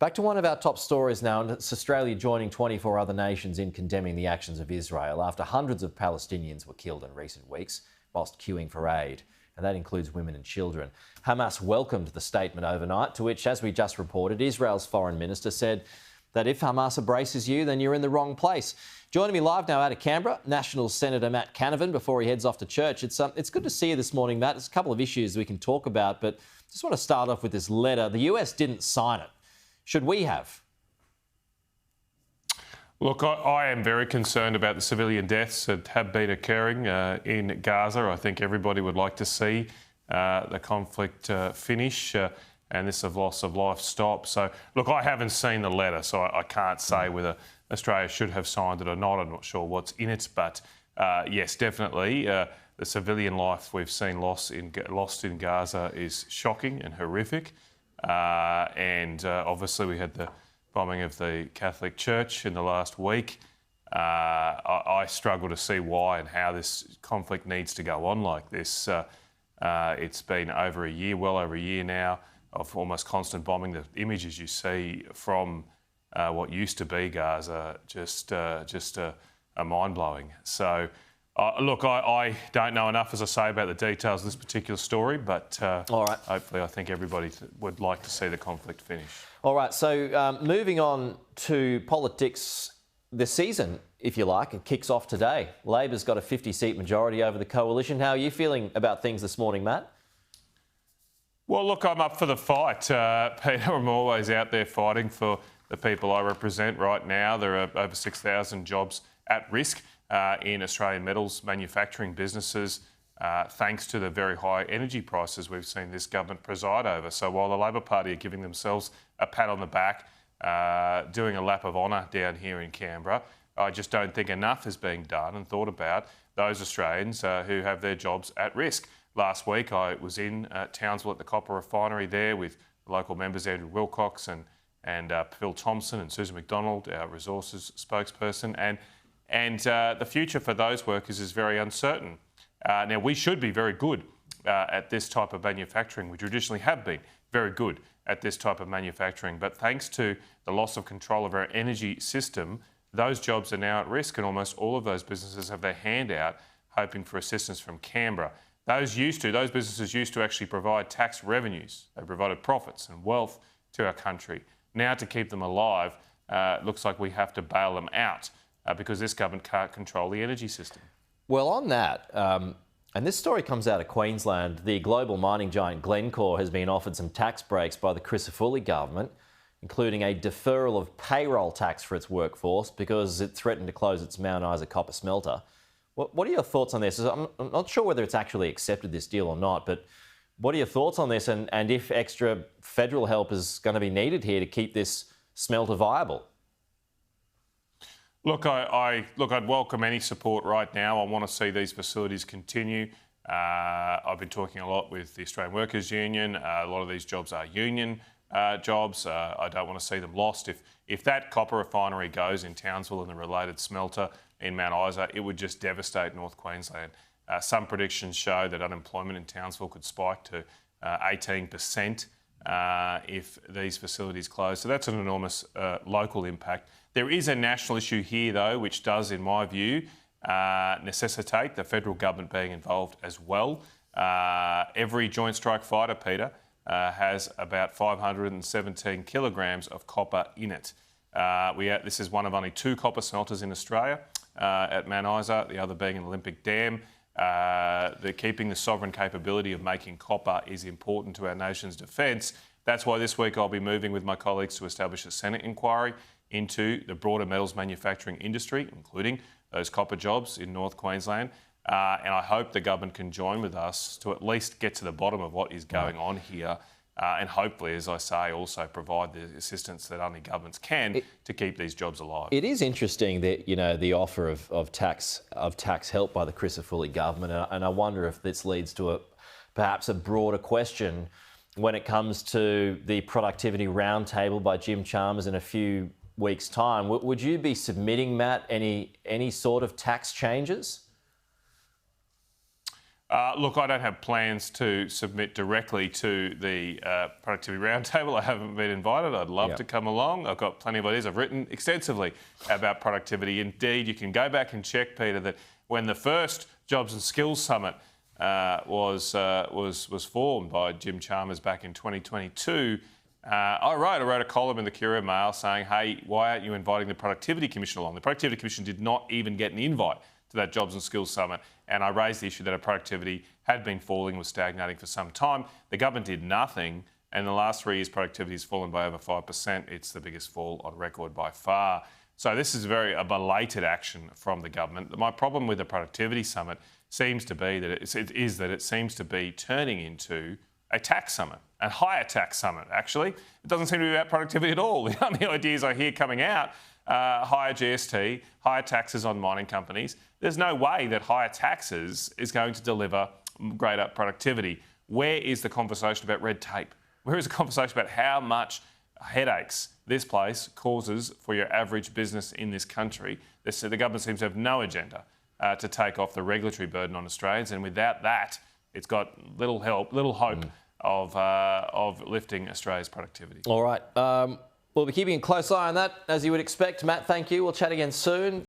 Back to one of our top stories now, and it's Australia joining 24 other nations in condemning the actions of Israel after hundreds of Palestinians were killed in recent weeks whilst queuing for aid, and that includes women and children. Hamas welcomed the statement overnight, to which, as we just reported, Israel's foreign minister said that if Hamas embraces you, then you're in the wrong place. Joining me live now out of Canberra, National Senator Matt Canavan, before he heads off to church. It's good to see you this morning, Matt. There's a couple of issues we can talk about, but just want to start off with this letter. The US didn't sign it. Should we have? Look, I am very concerned about the civilian deaths that have been occurring in Gaza. I think everybody would like to see the conflict finish and this loss of life stop. So, look, I haven't seen the letter, so I can't say whether Australia should have signed it or not. I'm not sure what's in it, but yes, definitely the civilian life we've seen lost in Gaza is shocking and horrific. And obviously we had the bombing of the Catholic Church in the last week. I struggle to see why and how this conflict needs to go on like this. It's been over a year, well over a year now, of almost constant bombing. The images you see from what used to be Gaza just mind-blowing. So, look, I don't know enough, as I say, about the details of this particular story, but all right. Hopefully I think everybody would like to see the conflict finish. All right, so moving on to politics, the season, if you like, it kicks off today. Labor's got a 50-seat majority over the coalition. How are you feeling about things this morning, Matt? Well, look, I'm up for the fight, Peter. I'm always out there fighting for the people I represent. Right now, there are over 6,000 jobs at risk in Australian metals manufacturing businesses, thanks to the very high energy prices we've seen this government preside over. So while the Labor Party are giving themselves a pat on the back, doing a lap of honour down here in Canberra, I just don't think enough is being done and thought about those Australians who have their jobs at risk. Last week I was in Townsville at the copper refinery there with local members Andrew Wilcox and Phil Thompson and Susan McDonald, our resources spokesperson, and the future for those workers is very uncertain. Now, we should be very good at this type of manufacturing. We traditionally have been very good at this type of manufacturing, but thanks to the loss of control of our energy system, those jobs are now at risk, and almost all of those businesses have their hand out hoping for assistance from Canberra. Those businesses used to actually provide tax revenues. They provided profits and wealth to our country. Now, to keep them alive, looks like we have to bail them out because this government can't control the energy system. Well, on that, and this story comes out of Queensland, the global mining giant Glencore has been offered some tax breaks by the Crisafulli government, including a deferral of payroll tax for its workforce because it threatened to close its Mount Isa copper smelter. What are your thoughts on this? I'm not sure whether it's actually accepted this deal or not, but what are your thoughts on this, and if extra federal help is going to be needed here to keep this smelter viable? Look, I'd welcome any support right now. I want to see these facilities continue. I've been talking a lot with the Australian Workers Union. A lot of these jobs are union jobs. I don't want to see them lost. If that copper refinery goes in Townsville and the related smelter in Mount Isa, it would just devastate North Queensland. Some predictions show that unemployment in Townsville could spike to 18% if these facilities close. So that's an enormous local impact. There is a national issue here, though, which does, in my view, necessitate the federal government being involved as well. Every Joint Strike Fighter, Peter, has about 517 kilograms of copper in it. This is one of only 2 copper smelters in Australia at Mount Isa, the other being an Olympic Dam. Keeping the sovereign capability of making copper is important to our nation's defence. That's why this week I'll be moving with my colleagues to establish a Senate inquiry into the broader metals manufacturing industry, including those copper jobs in North Queensland. And I hope the government can join with us to at least get to the bottom of what is going on here. And hopefully, as I say, also provide the assistance that only governments can to keep these jobs alive. It is interesting that, you know, the offer of tax help by the Crisafulli government, and I wonder if this leads to perhaps a broader question when it comes to the productivity roundtable by Jim Chalmers in a few weeks' time. Would you be submitting, Matt, any sort of tax changes? Look, I don't have plans to submit directly to the Productivity Roundtable. I haven't been invited. I'd love to come along. I've got plenty of ideas. I've written extensively about productivity. Indeed, you can go back and check, Peter, that when the first Jobs and Skills Summit was formed by Jim Chalmers back in 2022, I wrote a column in the Courier Mail saying, hey, why aren't you inviting the Productivity Commission along? The Productivity Commission did not even get an invite to that Jobs and Skills Summit, and I raised the issue that our productivity had been falling, was stagnating for some time. The government did nothing, and in the last 3 years, productivity has fallen by over 5%. It's the biggest fall on record by far. So this is a belated action from the government. My problem with the Productivity Summit seems to be that it seems to be turning into a tax summit, a higher tax summit, actually. It doesn't seem to be about productivity at all. The only ideas I hear coming out, higher GST, higher taxes on mining companies. There's no way that higher taxes is going to deliver greater productivity. Where is the conversation about red tape? Where is the conversation about how much headaches this place causes for your average business in this country? The government seems to have no agenda to take off the regulatory burden on Australians, and without that, it's got little hope of lifting Australia's productivity. All right. We'll be keeping a close eye on that, as you would expect. Matt, thank you. We'll chat again soon.